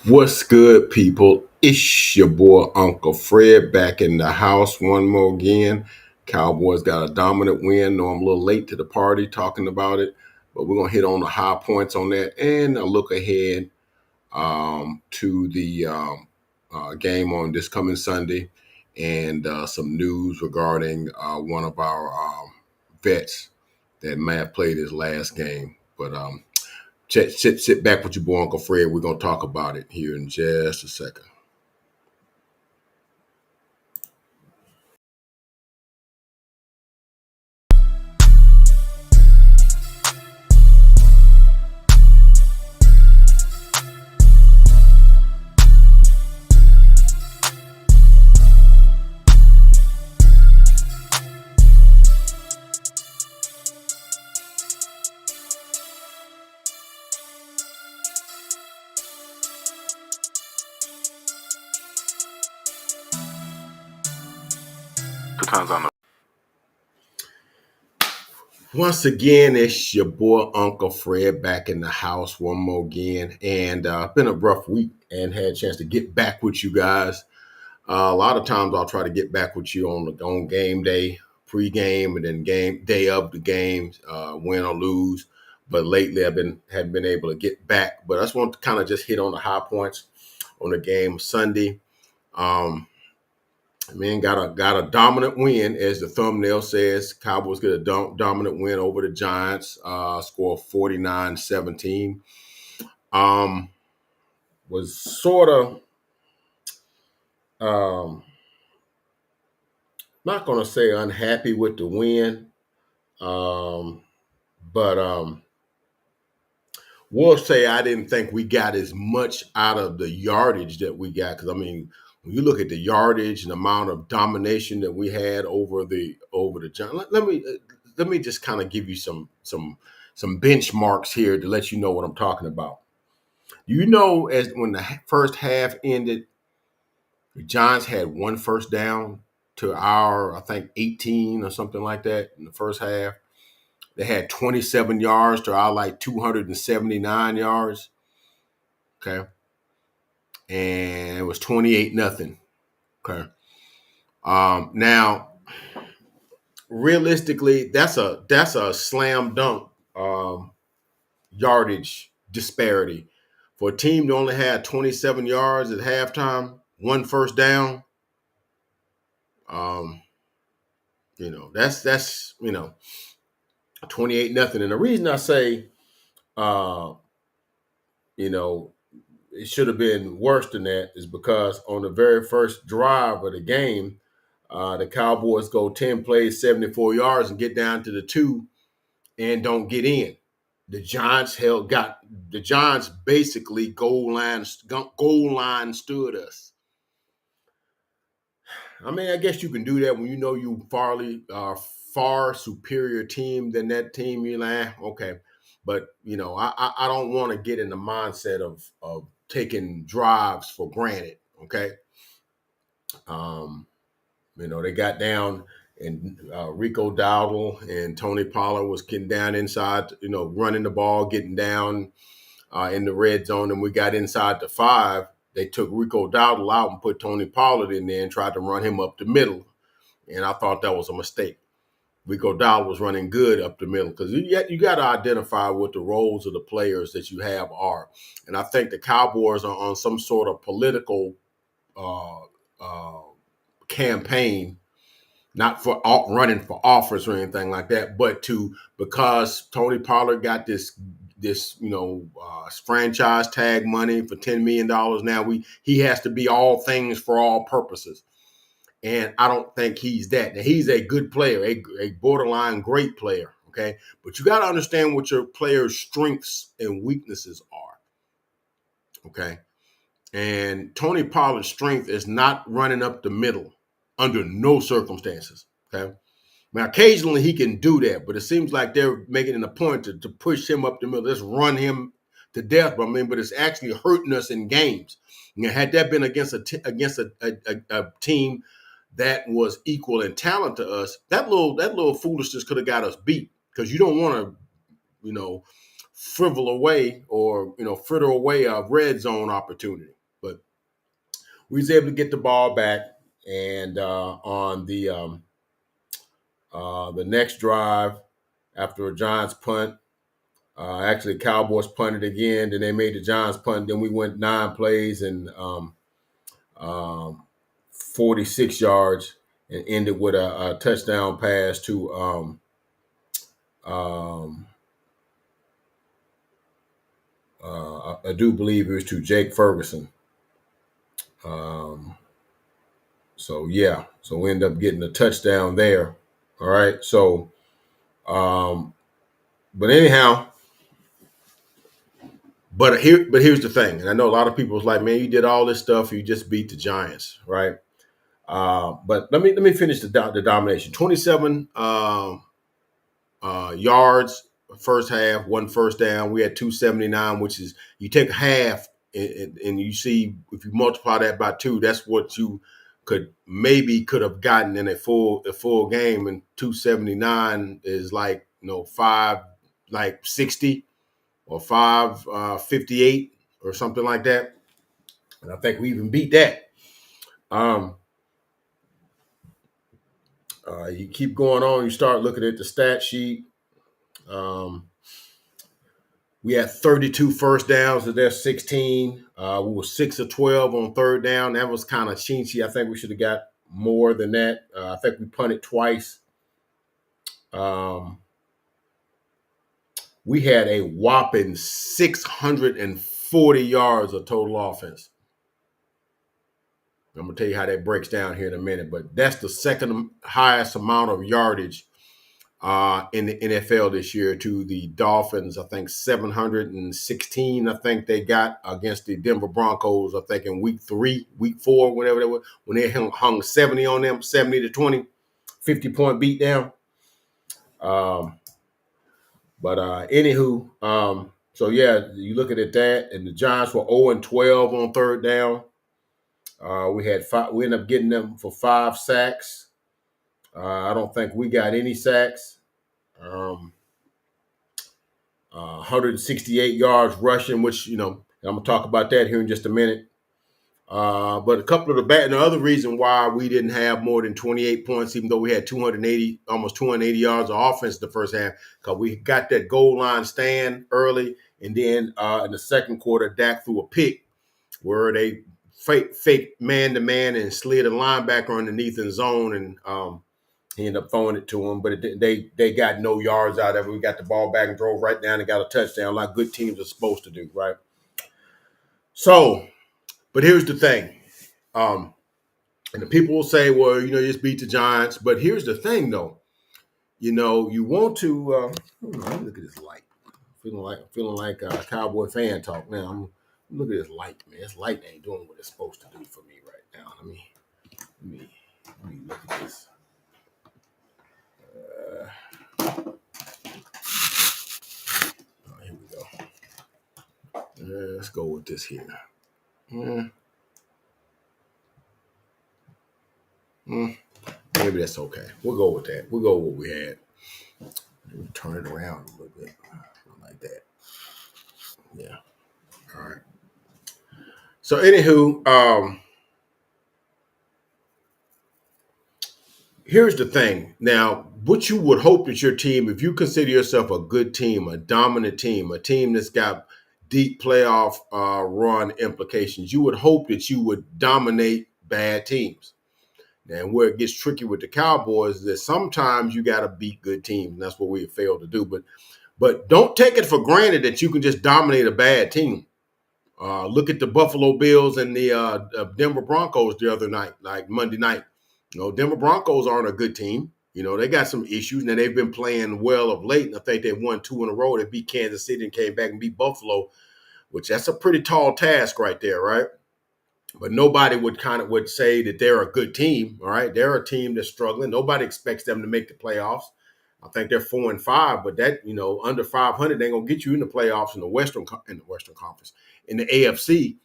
What's good, people? It's your boy Uncle Fred back in the house one more again. Cowboys got a dominant win. Know I'm a little late to the party talking about it, but we're gonna hit on the high points on that and a look ahead to the game on this coming Sunday and some news regarding one of our vets that may have played his last game. But sit back with your boy Uncle Fred. We're gonna talk about it here in just a second. 2 times on the. Once again, it's your boy Uncle Fred back in the house one more again, and been a rough week and had a chance to get back with you guys. A lot of times I'll try to get back with you on game day, pre-game, and then game day of the game, win or lose. But lately I've been hadn't been able to get back. But I just want to kind of just hit on the high points on the game Sunday. Um, Man, got a dominant win, as the thumbnail says. Cowboys get a dominant win over the Giants, score 49-17. Was sort of not going to say unhappy with the win, um, but we'll say I didn't think we got as much out of the yardage that we got. Because I mean, when you look at the yardage and the amount of domination that we had over the Giants, let me just kind of give you some benchmarks here to let you know what I'm talking about. You know, as when the first half ended, the Giants had one first down to our, I think, 18 or something like that in the first half. They had 27 yards to our like 279 yards. Okay. And it was 28-0. Okay. Now, realistically, that's a slam dunk yardage disparity. For a team that only had 27 yards at halftime, one first down, um, that's 28-0. And the reason I say uh, you know, it should have been worse than that is because on the very first drive of the game, the Cowboys go 10 plays, 74 yards, and get down to the 2 and don't get in. The Giants basically goal line stood us. I mean, I guess you can do that when you know you far superior team than that team. You're like, okay, but I don't want to get in the mindset of taking drives for granted. Okay, um, they got down and Rico Dowdle and Tony Pollard was getting down inside, running the ball, getting down in the red zone, and we got inside the 5. They took Rico Dowdle out and put Tony Pollard in there and tried to run him up the middle. And I thought that was a mistake. Rico Dowdle was running good up the middle because you got to identify what the roles of the players that you have are. And I think the Cowboys are on some sort of political uh, uh, campaign, not for running for office or anything like that, but because Tony Pollard got this franchise tag money for $10 million. Now he has to be all things for all purposes. And I don't think he's that. Now, he's a good player, a borderline great player, okay? But you got to understand what your player's strengths and weaknesses are, okay? And Tony Pollard's strength is not running up the middle under no circumstances, okay? Now, occasionally he can do that, but it seems like they're making it a point to push him up the middle. Let's run him to death. But it's actually hurting us in games. Had that been against a team that was equal in talent to us, that little foolishness could have got us beat because you don't want to, frivel away or fritter away a red zone opportunity. But we was able to get the ball back, and on the next drive after a Giants punt. Actually, Cowboys punted again. Then they made the Giants punt. Then we went 9 plays and 46 yards and ended with a touchdown pass to I do believe it was to Jake Ferguson. So we ended up getting a touchdown there. All right. So, but anyhow. But here's the thing, and I know a lot of people was like, "Man, you did all this stuff, you just beat the Giants, right?" But let me finish the domination. 27 yards first half, 1 first down. We had 279, which is you take half and you see if you multiply that by 2, that's what you could have gotten in a full game. And 279 is like 560 or 558 or something like that. And I think we even beat that. You keep going on, you start looking at the stat sheet. We had 32 first downs, so there's 16. We were 6 of 12 on third down. That was kind of chinchy. I think we should have got more than that. I think we punted twice. We had a whopping 640 yards of total offense. I'm going to tell you how that breaks down here in a minute, but that's the second highest amount of yardage in the NFL this year to the Dolphins. I think 716, I think they got against the Denver Broncos, I think in week 4, whatever they were, when they hung 70 on them, 70-20, 50-point beatdown. But anywho, so yeah, you looking at that, and the Giants were 0-12 on third down. We ended up getting them for 5 sacks. I don't think we got any sacks. 168 yards rushing, which I'm gonna talk about that here in just a minute. But a couple of the other reason why we didn't have more than 28 points, even though we had almost 280 yards of offense in the first half, because we got that goal line stand early, and then in the second quarter, Dak threw a pick where they fake man-to-man and slid a linebacker underneath in zone, and he ended up throwing it to him. But they got no yards out of it. We got the ball back and drove right down and got a touchdown like good teams are supposed to do, right? So, but here's the thing. And the people will say, well, you just beat the Giants. But here's the thing, though. You want to look at this light. Feeling like a Cowboy fan talk now. Look at this light, man. This light ain't doing what it's supposed to do for me right now. Let me look at this. Here we go. Let's go with this here. Maybe that's okay. We'll go with that. We'll go with what we had. Maybe turn it around a little bit. Like that. Yeah. All right. So anywho, here's the thing. Now, what you would hope that your team, if you consider yourself a good team, a dominant team, a team that's got deep playoff run implications, you would hope that you would dominate bad teams. And where it gets tricky with the Cowboys is that sometimes you got to beat good teams, and that's what we have failed to do. But don't take it for granted that you can just dominate a bad team. Look at the Buffalo Bills and the Denver Broncos the other night, like Monday night. Denver Broncos aren't a good team. They got some issues. Now, they've been playing well of late, and I think they've won 2 in a row. They beat Kansas City and came back and beat Buffalo, which that's a pretty tall task right there, right? But nobody would say that they're a good team, all right? They're a team that's struggling. Nobody expects them to make the playoffs. I think they're 4-5, but that, under 500, they're going to get you in the playoffs in the Western Conference, in the AFC.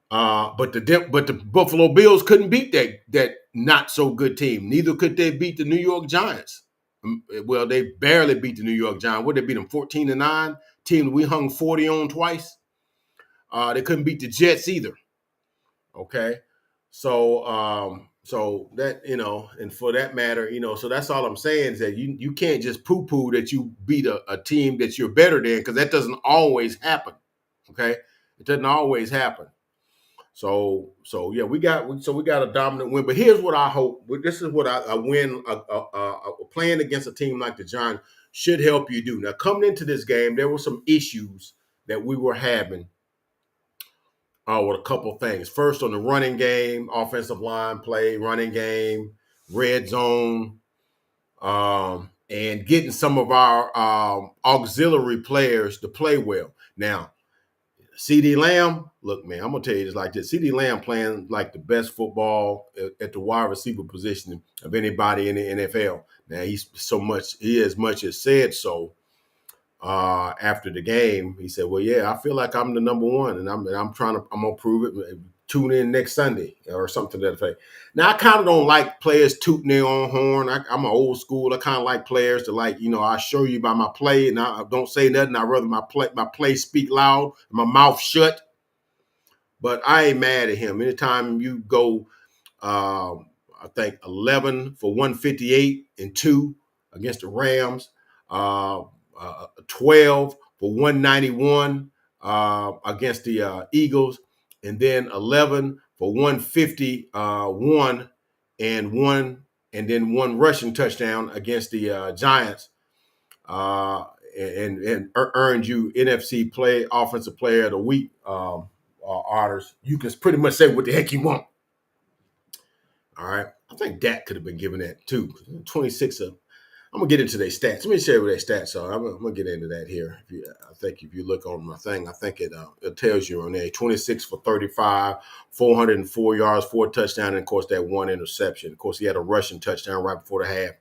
But the Buffalo Bills couldn't beat that not so good team. Neither could they beat the New York Giants. Well, they barely beat the New York Giants. What, they beat them 14-9? team that we hung 40 on twice. They couldn't beat the Jets either. Okay. So that, and for that matter, so that's all I'm saying is that you can't just poo-poo that you beat a team that you're better than, because that doesn't always happen. Okay. It doesn't always happen. So yeah, we got a dominant win. But here's what I hope. This is what I win. Playing against a team like the Giants should help you do. Now, coming into this game, there were some issues that we were having with a couple things. First, on the running game, offensive line play, running game, red zone, and getting some of our auxiliary players to play well. Now, CeeDee Lamb, look, man, I'm going to tell you this like this. CeeDee Lamb playing like the best football at the wide receiver position of anybody in the NFL. Now, he as much as said so after the game. He said, well, yeah, I feel like I'm the number one, and I'm going to prove it. Tune in next Sunday or something to that effect. Now, I kind of don't like players tooting their own horn. I'm an old school. I kind of like players to I show you by my play, and I don't say nothing. I'd rather my play speak loud, and my mouth shut. But I ain't mad at him. Anytime you go, I think 11 for 158 and 2 against the Rams, 12 for 191 against the Eagles, and then 11 for 151 and then one rushing touchdown against the Giants, and earned you NFC Offensive Player of the Week honors. You can pretty much say what the heck you want. All right, I think Dak could have been given that too. 26 of. I'm gonna get into their stats. Let me share what their stats are. I'm gonna get into that here. I think if you look on my thing, I think it tells you on there. 26 for 35, 404 yards, 4 touchdowns, and of course that 1 interception. Of course, he had a rushing touchdown right before the half,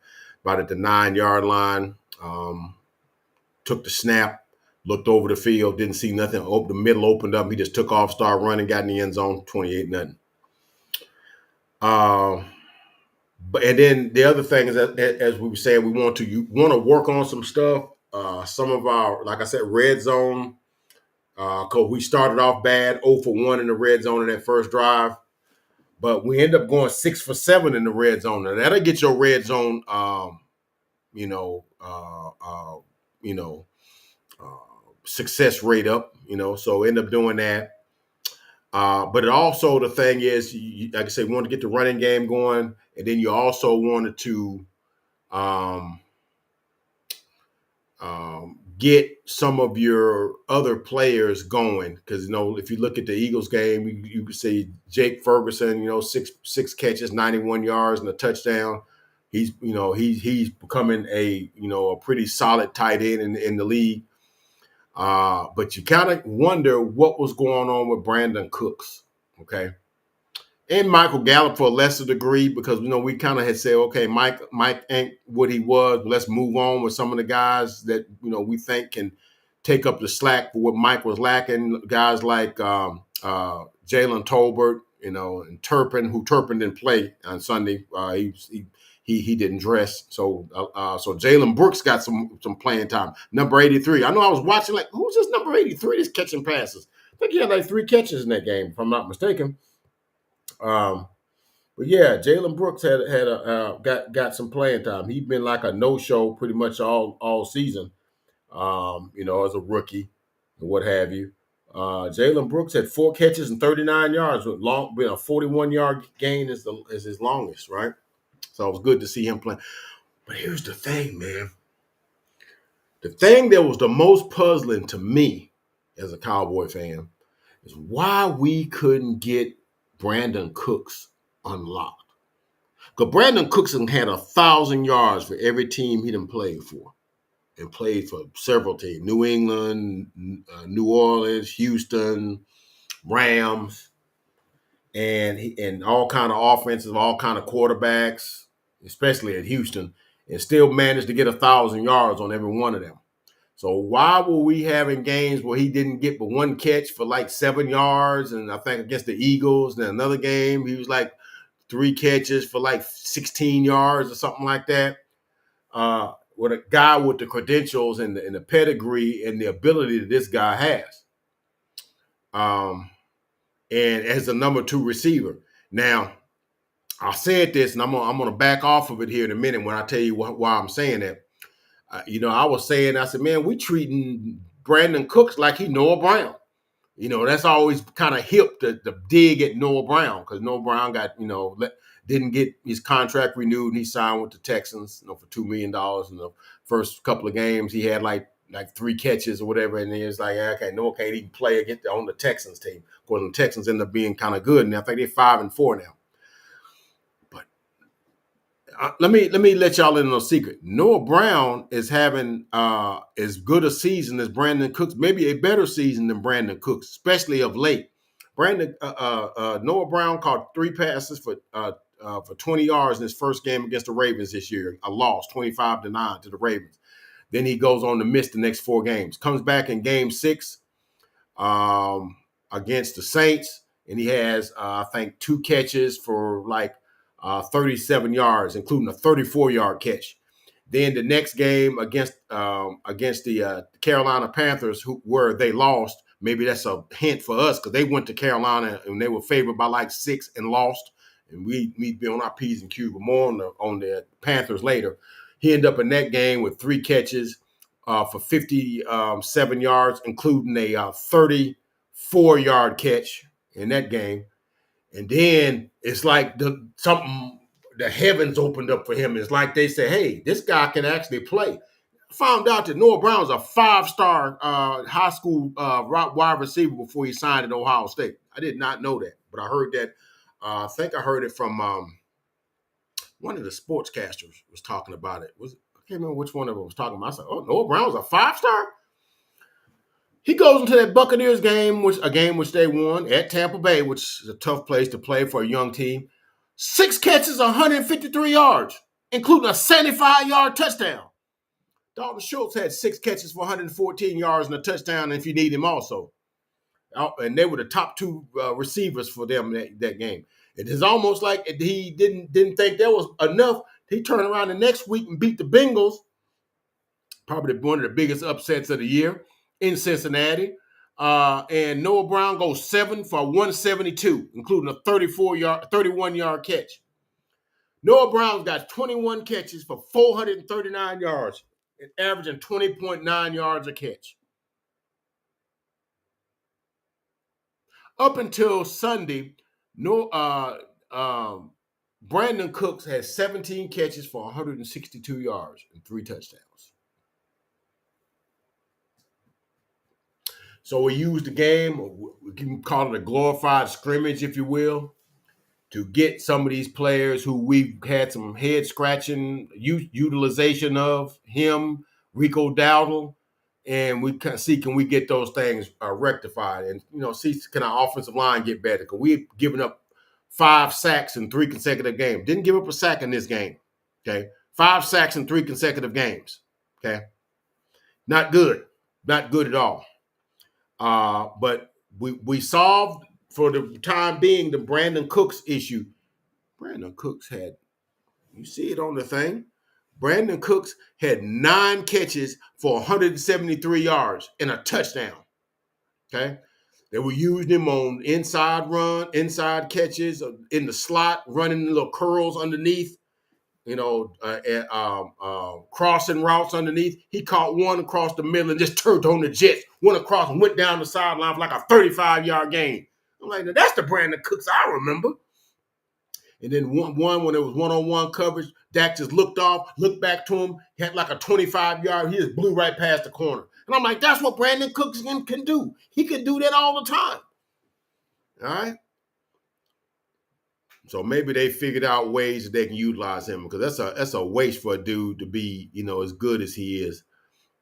about at the 9-yard line. Took the snap, looked over the field, didn't see nothing. The middle opened up. He just took off, started running, got in the end zone, 28-0. But and then the other thing is that, as we were saying, you want to work on some stuff. Some of our, like I said, red zone. Because we started off bad, 0 for 1 in the red zone in that first drive, but we end up going 6 for 7 in the red zone. Now that'll get your red zone, success rate up. So end up doing that. But it also, the thing is, like I said, we want to get the running game going, and then you also wanted to get some of your other players going, because if you look at the Eagles game, you could see Jake Ferguson, six catches, 91 yards, and a touchdown. He's becoming a pretty solid tight end in the league. But you kind of wonder what was going on with Brandon Cooks, okay, and Michael Gallup for a lesser degree, because we kind of had said, okay, Mike ain't what he was. But let's move on with some of the guys that we think can take up the slack for what Mike was lacking. Guys like Jalen Tolbert, and Turpin, Turpin didn't play on Sunday. He didn't dress, so Jalen Brooks got some playing time. Number 83. I know I was watching who's this number 83 that's catching passes? I think he had 3 catches in that game, if I'm not mistaken. But yeah, Jalen Brooks got some playing time. He'd been like a no-show pretty much all season, as a rookie and what have you. Jalen Brooks had 4 catches and 39 yards, with been a 41-yard gain is his longest, right? So it was good to see him play. But here's the thing, man. The thing that was the most puzzling to me as a Cowboy fan is why we couldn't get Brandon Cooks unlocked. Because Brandon Cooks had 1,000 yards for every team he done played for, and played for several teams: New England, New Orleans, Houston, Rams, and all kind of offenses, all kind of quarterbacks, especially at Houston, and still managed to get 1,000 yards on every one of them. So why were we having games where he didn't get but 1 catch for 7 yards? And I think against the Eagles, then another game, he was 3 catches for 16 yards or something like that. with a guy with the credentials and the pedigree and the ability that this guy has. And as a number 2 receiver. Now, I said this, and I'm gonna back off of it here in a minute when I tell you why I'm saying that. I was saying, I said, man, we treating Brandon Cooks like he Noah Brown. That's always kind of hip to dig at Noah Brown, because Noah Brown got, didn't get his contract renewed, and he signed with the Texans, for $2 million. In the first couple of games, he had like 3 catches or whatever, and then it's like, okay, Noah can't even play against on the Texans team. Of course, the Texans end up being kind of good, and I think they're 5-4 now. Let me let y'all in on a secret. Noah Brown is having as good a season as Brandon Cooks, maybe a better season than Brandon Cooks, especially of late. Noah Brown caught 3 passes for 20 yards in his first game against the Ravens this year. A loss, 25-9 to the Ravens. Then he goes on to miss the next 4 games. Comes back in game 6 against the Saints, and he has I think 2 catches for 37 yards, including a 34-yard catch. Then the next game against the Carolina Panthers, where they lost, maybe that's a hint for us, because they went to Carolina and they were favored by 6 and lost. And we'd be on our P's and Q's, but more on the Panthers later. He ended up in that game with 3 catches for 57 yards, including a 34-yard catch in that game. And then it's like the heavens opened up for him. It's like they said, hey, this guy can actually play. I found out that Noah Brown's a 5-star high school wide receiver before he signed at Ohio State. I did not know that, but I heard that. I think I heard it from one of the sportscasters was talking about it. I can't remember which one of them was talking about. I said, oh, Noah Brown's a 5-star? He goes into that Buccaneers game, which they won at Tampa Bay, which is a tough place to play for a young team. 6 catches, 153 yards, including a 75-yard touchdown. Dalton Schultz had 6 catches for 114 yards and a touchdown, if you need him also. And they were the top 2 receivers for them that game. It is almost like he didn't think that was enough. He turned around the next week and beat the Bengals, probably one of the biggest upsets of the year, in Cincinnati. And Noah Brown goes 7 for 172, including a 31-yard catch. Noah Brown's got 21 catches for 439 yards and averaging 20.9 yards a catch. Up until Sunday, Brandon Cooks had 17 catches for 162 yards and 3 touchdowns. So we used the game, we can call it a glorified scrimmage, if you will, to get some of these players who we've had some head-scratching utilization of, him, Rico Dowdle, and we can see, can we get those things rectified, and see, can our offensive line get better? Because we've given up 5 sacks in 3 consecutive games. Didn't give up a sack in this game. Okay, 5 sacks in 3 consecutive games. Okay, not good at all. But we solved, for the time being, the Brandon Cooks issue. Brandon Cooks had, you see it on the thing, Brandon Cooks had 9 catches for 173 yards and a touchdown. Okay? They were using him on inside catches, in the slot, running little curls underneath, crossing routes underneath. He caught one across the middle and just turned on the jets, went across and went down the sideline for like a 35-yard gain. I'm like, that's the Brandon Cooks I remember. And then one when it was one-on-one coverage, Dak just looked off, looked back to him, had like a 25-yard, he just blew right past the corner. And I'm like, that's what Brandon Cooks can do. He can do that all the time. All right? So maybe they figured out ways that they can utilize him, because that's a waste for a dude to be, as good as he is.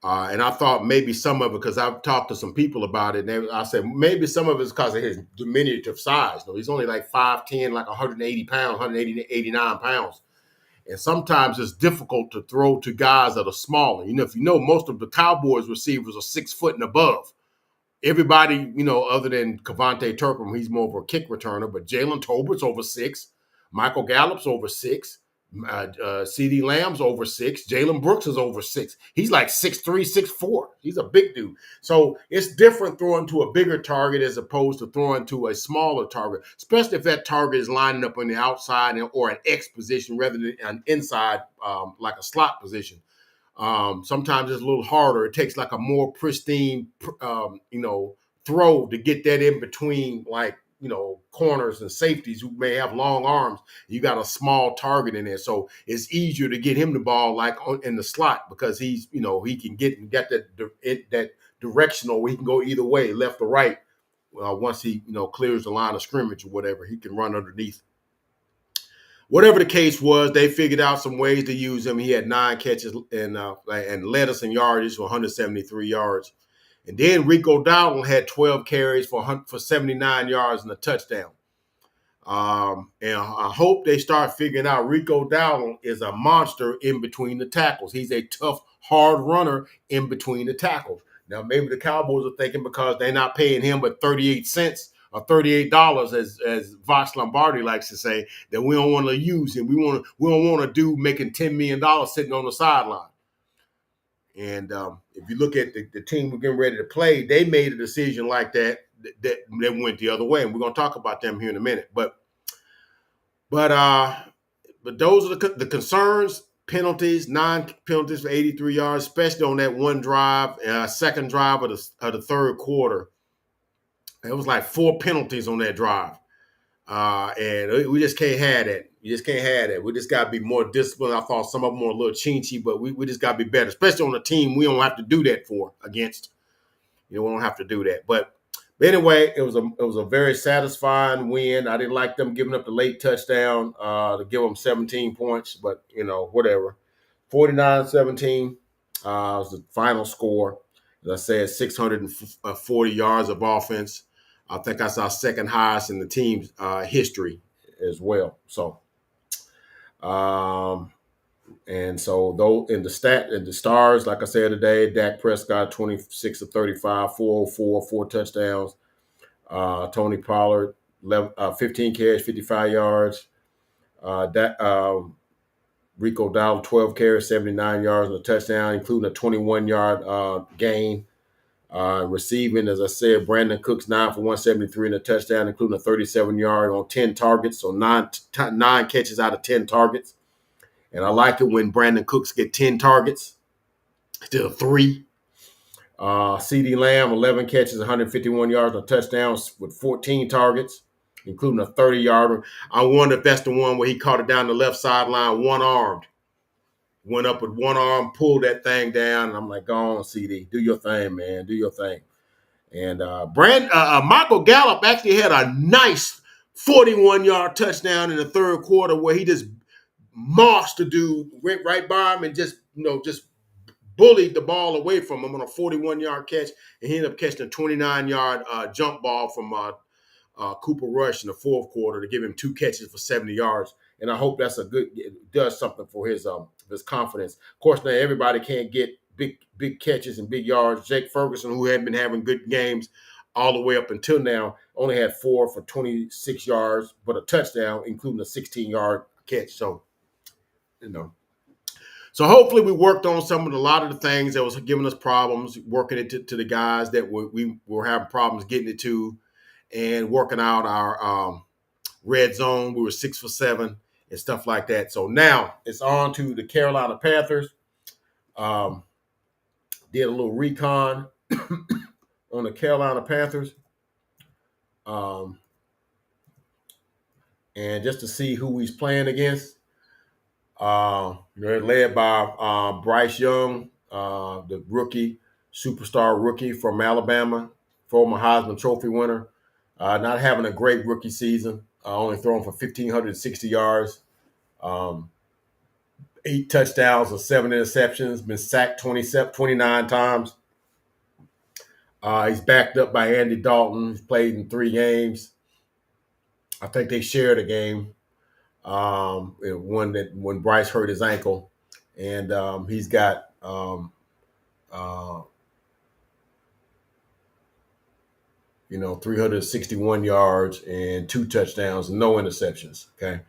And I thought maybe some of it, because I've talked to some people about it, and I said maybe some of it's because of his diminutive size. He's only like 5'10", like 180 pounds, 189 pounds. And sometimes it's difficult to throw to guys that are smaller. If most of the Cowboys receivers are 6 foot and above. Everybody, other than Cavante Turpin, he's more of a kick returner, but Jalen Tolbert's over 6. Michael Gallup's over 6. CeeDee Lamb's over 6. Jalen Brooks is over 6. He's like 6'3", 6'4". He's a big dude. So it's different throwing to a bigger target as opposed to throwing to a smaller target, especially if that target is lining up on the outside or an X position rather than an inside, like a slot position. Sometimes it's a little harder. It takes like a more pristine, throw to get that in between, like, corners and safeties who may have long arms. You got a small target in there, so it's easier to get him the ball like in the slot because he's, he can get that directional where he can go either way, left or right. Once he, clears the line of scrimmage or whatever, he can run underneath. Whatever the case was, they figured out some ways to use him. He had 9 catches and led us in yardage for 173 yards. And then Rico Dowdle had 12 carries for 79 yards and a touchdown. And I hope they start figuring out Rico Dowdle is a monster in between the tackles. He's a tough, hard runner in between the tackles. Now, maybe the Cowboys are thinking because they're not paying him but 38 cents or $38, as Vox Lombardi likes to say, that we don't want to use him. We don't want a dude making $10 million sitting on the sideline. And if you look at the team we're getting ready to play, they made a decision like that went the other way, and we're going to talk about them here in a minute. But those are the concerns. Penalties, 9 penalties for 83 yards, especially on that one drive, second drive of the third quarter. It was like 4 penalties on that drive. And we just can't have that. You just can't have that. We just got to be more disciplined. I thought some of them were a little chinchy, but we just got to be better, especially on a team we don't have to do that against. We don't have to do that. But anyway, it was a very satisfying win. I didn't like them giving up the late touchdown to give them 17 points, but, whatever. 49-17 was the final score. As I said, 640 yards of offense. I think that's our second highest in the team's history as well. So, and so though in the stars, like I said today, Dak Prescott 26 of 35, 404, 4 touchdowns. Tony Pollard 15 carries, 55 yards. Rico Dowdle 12 carries, 79 yards and a touchdown, including a 21-yard gain. Receiving, as I said, Brandon Cooks 9 for 173 and a touchdown, including a 37-yard on 10 targets, so 9 catches out of 10 targets. And I like it when Brandon Cooks get 10 targets instead of 3. CeeDee Lamb 11 catches, 151 yards and a touchdown with 14 targets, including a 30-yarder. I wonder if that's the one where he caught it down the left sideline, one-armed. Went up with one arm, pulled that thing down, and I'm like, go on, CD, do your thing, man, do your thing. And Michael Gallup actually had a nice 41-yard touchdown in the third quarter where he just mossed the dude, went right by him and just bullied the ball away from him on a 41-yard catch, and he ended up catching a 29-yard jump ball from Cooper Rush in the fourth quarter to give him 2 catches for 70 yards. And I hope it does something for his confidence. Of course, now everybody can't get big catches and big yards. Jake Ferguson, who had been having good games all the way up until now, only had 4 for 26 yards, but a touchdown, including a 16-yard catch. So, So hopefully we worked on a lot of the things that was giving us problems, working it to the guys that we were having problems getting it to, and working out our red zone. We were 6 for 7 and stuff like that. So now it's on to the Carolina Panthers. Did a little recon on the Carolina Panthers. And just to see who he's playing against. They're led by Bryce Young, the superstar rookie from Alabama, former Heisman Trophy winner. Not having a great rookie season. Only throwing for 1,560 yards, 8 touchdowns and 7 interceptions, been sacked 29 times. He's backed up by Andy Dalton. He's played in 3 games. I think they shared a game, when Bryce hurt his ankle. And he's got 361 yards and 2 touchdowns, no interceptions. Okay.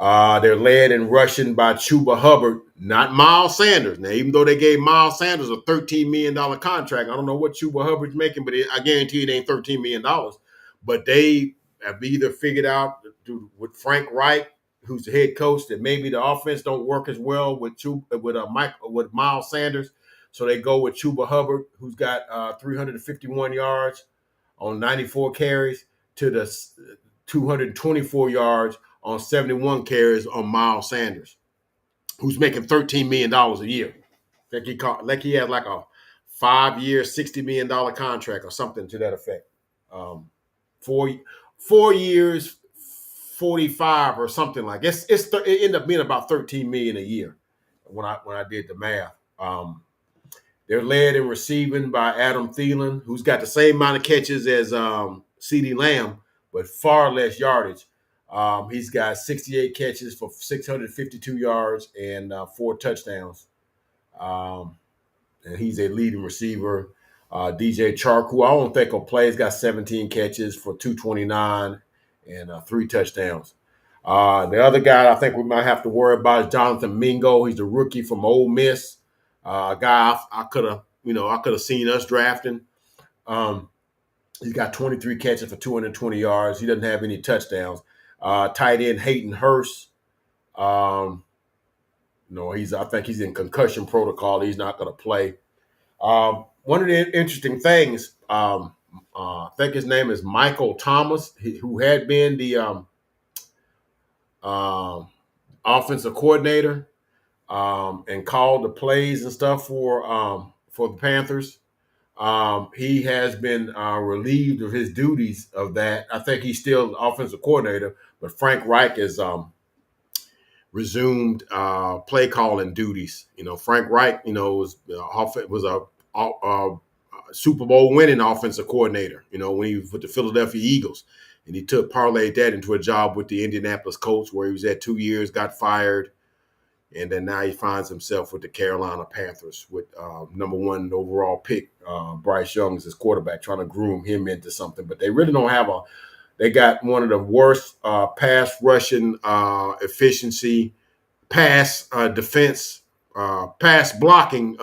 They're led in rushing by Chuba Hubbard, not Miles Sanders. Now, even though they gave Miles Sanders a $13 million contract, I don't know what Chuba Hubbard's making, but I guarantee it ain't $13 million. But they have either figured out with Frank Reich, who's the head coach, that maybe the offense don't work as well with with Miles Sanders. So they go with Chuba Hubbard, who's got 351 yards on 94 carries, to the 224 yards on 71 carries on Miles Sanders, who's making $13 million a year. He had like a 5-year, $60 million contract or something to that effect. Four years, 45 or something like it ended up being about $13 million a year when I did the math. They're led in receiving by Adam Thielen, who's got the same amount of catches as CeeDee Lamb, but far less yardage. He's got 68 catches for 652 yards and 4 touchdowns. And he's a leading receiver. DJ Chark, who I don't think will play, he's got 17 catches for 229 and 3 touchdowns. The other guy I think we might have to worry about is Jonathan Mingo. He's a rookie from Ole Miss. A guy I could have seen us drafting. He's got 23 catches for 220 yards. He doesn't have any touchdowns. Tight end Hayden Hurst. I think he's in concussion protocol. He's not going to play. One of the interesting things, I think his name is Michael Thomas, who had been the offensive coordinator and called the plays and stuff for the Panthers. He has been relieved of his duties of that. I think he's still offensive coordinator, but Frank Reich has resumed play calling duties. Frank Reich, was a Super Bowl winning offensive coordinator. When he was with the Philadelphia Eagles, and he parlayed that into a job with the Indianapolis Colts, where he was at 2 years, got fired. And then now he finds himself with the Carolina Panthers with number 1 overall pick, Bryce Young, as his quarterback, trying to groom him into something. But they really don't have they got one of the worst pass rushing efficiency, pass defense, pass blocking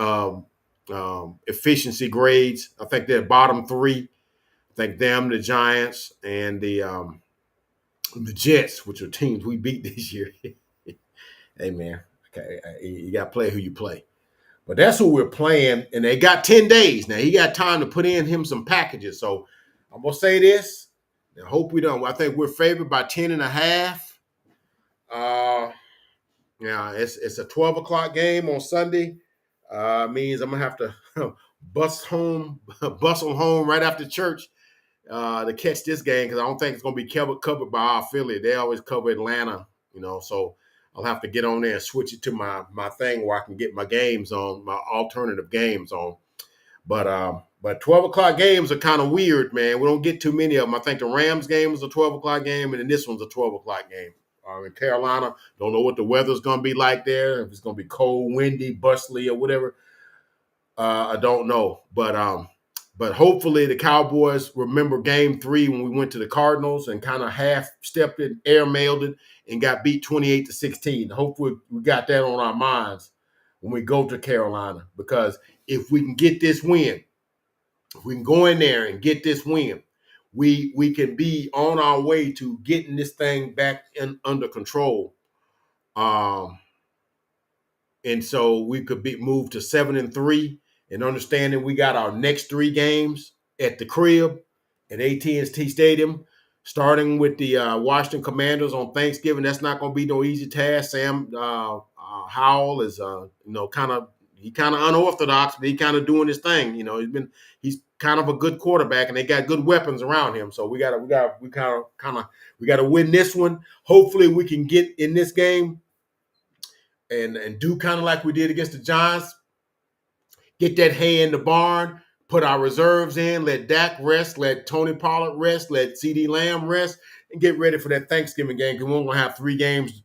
efficiency grades. I think they're bottom 3. I think them, the Giants, and the Jets, which are teams we beat this year. Hey, man. Okay, you got to play who you play. But that's who we're playing, and they got 10 days. Now, he got time to put in him some packages. So I'm going to say this. I hope we don't. I think we're favored by 10.5. It's a 12 o'clock game on Sunday. Means I'm going to have to bustle home right after church to catch this game, because I don't think it's going to be covered by our affiliate. They always cover Atlanta, so I'll have to get on there and switch it to my thing where I can get my games on, my alternative games on. But 12 o'clock games are kind of weird, man. We don't get too many of them. I think the Rams game was a 12 o'clock game, and then this one's a 12 o'clock game. In Carolina, don't know what the weather's going to be like there. If it's going to be cold, windy, bustly, or whatever, I don't know. But hopefully the Cowboys remember game 3 when we went to the Cardinals and kind of half-stepped it, air-mailed it, and got beat 28-16. Hopefully we got that on our minds when we go to Carolina, because if we can get this win, if we can go in there and get this win, we can be on our way to getting this thing back under control. And so we could move to 7-3, and understanding we got our next 3 games at the crib at AT&T Stadium, starting with the Washington Commanders on Thanksgiving. That's not going to be no easy task. Sam Howell is kind of unorthodox, but he kind of doing his thing. He's kind of a good quarterback, and they got good weapons around him. So we got to win this one. Hopefully we can get in this game and do kind of like we did against the Giants. Get that hay in the barn, put our reserves in, let Dak rest, let Tony Pollard rest, let CeeDee Lamb rest, and get ready for that Thanksgiving game, because we're going to have 3 games,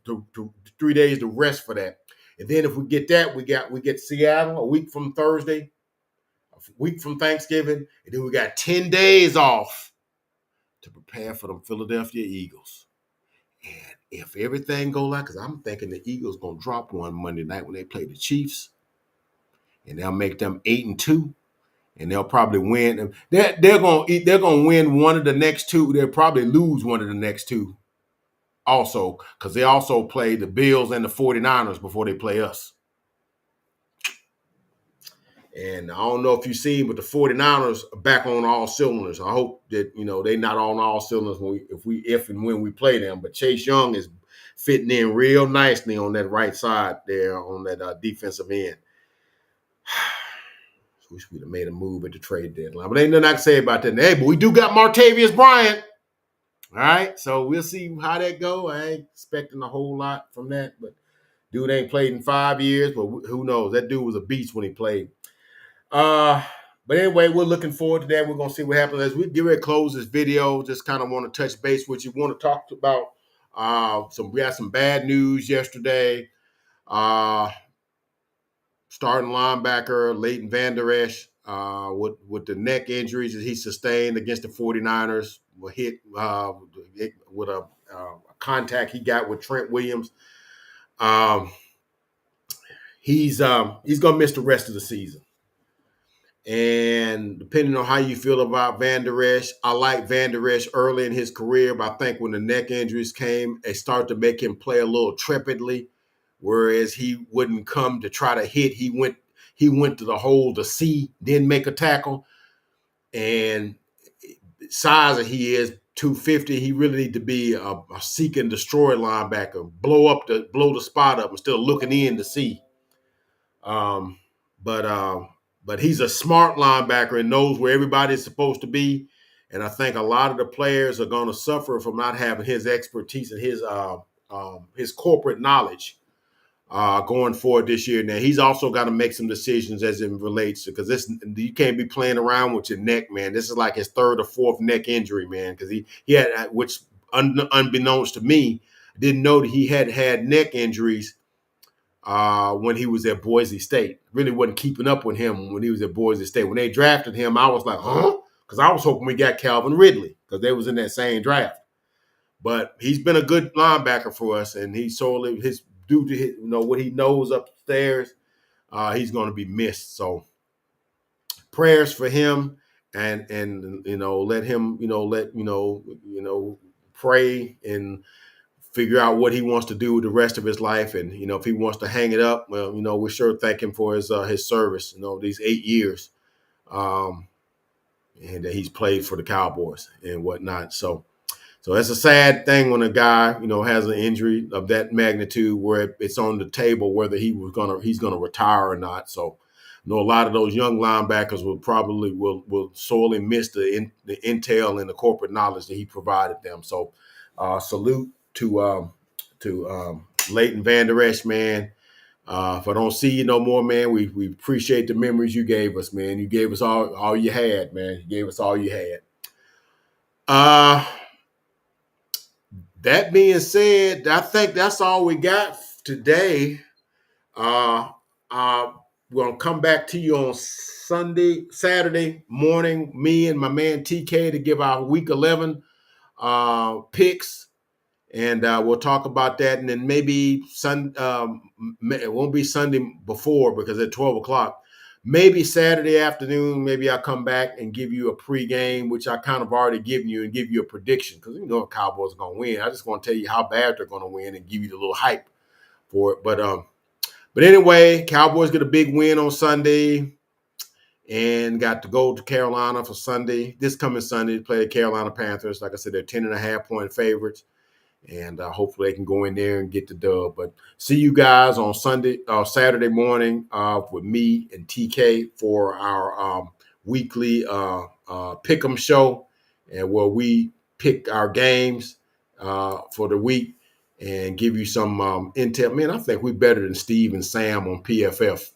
3 days to rest for that. And then if we get that, we get Seattle a week from Thursday, a week from Thanksgiving, and then we got 10 days off to prepare for the Philadelphia Eagles. And if everything go like, because I'm thinking the Eagles gonna drop one Monday night when they play the Chiefs, and they'll make them 8-2, and they'll probably win. They're gonna win one of the next two. They'll probably lose one of the next two also, because they also play the Bills and the 49ers before they play us. And I don't know if you've seen, but the 49ers are back on all cylinders. I hope that, they're not on all cylinders if and when we play them. But Chase Young is fitting in real nicely on that right side there on that defensive end. Wish we'd have made a move at the trade deadline. But ain't nothing I can say about that. Hey, but we do got Martavius Bryant. All right, so we'll see how that go. I ain't expecting a whole lot from that, but dude ain't played in 5 years, but who knows? That dude was a beast when he played. But anyway, we're looking forward to that. We're going to see what happens as we get ready to close this video. Just kind of want to touch base with you. Want to talk about we had some bad news yesterday. Starting linebacker Leighton Vander Esch with the neck injuries that he sustained against the 49ers, were hit with a contact he got with Trent Williams. He's going to miss the rest of the season. And depending on how you feel about Vander Esch, I like Vander Esch early in his career, but I think when the neck injuries came, it started to make him play a little trepidly, whereas he wouldn't come to try to hit. He went to the hole to see, then make a tackle. And size that he is, 250, he really need to be a seek and destroy linebacker, blow the spot up instead of looking in to see. But he's a smart linebacker and knows where everybody's supposed to be. And I think a lot of the players are going to suffer from not having his expertise and his corporate knowledge going forward this year. Now, he's also got to make some decisions as it relates to, because you can't be playing around with your neck, man. This is like his third or fourth neck injury, man, because he had, which unbeknownst to me, didn't know that he had neck injuries when he was at Boise State. Really wasn't keeping up with him when he was at Boise State. When they drafted him, I was like, huh? Because I was hoping we got Calvin Ridley because they was in that same draft. But he's been a good linebacker for us, and he's sorely due to what he knows upstairs, he's going to be missed. So prayers for him, and let him pray and figure out what he wants to do with the rest of his life. And, if he wants to hang it up, well, we sure thank him for his service, these 8 years and that he's played for the Cowboys and whatnot. So that's a sad thing when a guy, has an injury of that magnitude where it's on the table whether he's going to retire or not. So a lot of those young linebackers will sorely miss the intel and the corporate knowledge that he provided them. So salute to Leighton Vander Esch, man. If I don't see you no more, man, we appreciate the memories you gave us, man. You gave us all you had, man. You gave us all you had. That being said, I think that's all we got today. We're gonna come back to you on Saturday morning, me and my man TK, to give our week 11 picks. And we'll talk about that. And then maybe it won't be Sunday before because at 12 o'clock, maybe Saturday afternoon, maybe I'll come back and give you a pregame, which I kind of already given you, and give you a prediction because the Cowboys are going to win. I just want to tell you how bad they're going to win and give you the little hype for it. But anyway, Cowboys get a big win on Sunday and got to go to Carolina for Sunday. This coming Sunday to play the Carolina Panthers. Like I said, they're 10.5-point favorites. And hopefully they can go in there and get the dub. But see you guys on Saturday morning with me and TK for our weekly pick'em show, and where we pick our games for the week and give you some intel. Man, I think we're better than Steve and Sam on PFF,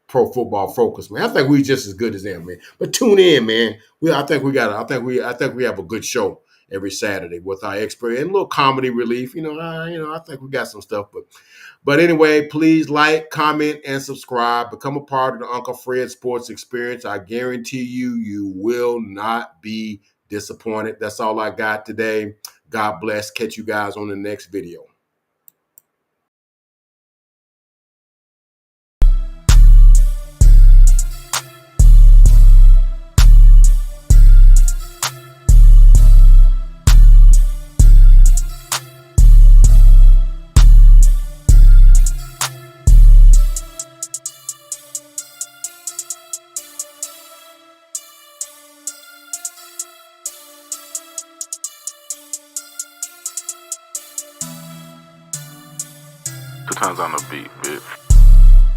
Pro Football Focus. Man, I think we're just as good as them, man. But tune in, man. I think we have a good show every Saturday with our expert and a little comedy relief. I think we got some stuff. But anyway, please like, comment, and subscribe. Become a part of the Uncle Fred Sports Experience. I guarantee you will not be disappointed. That's all I got today. God bless. Catch you guys on the next video. Two times on the beat, bitch.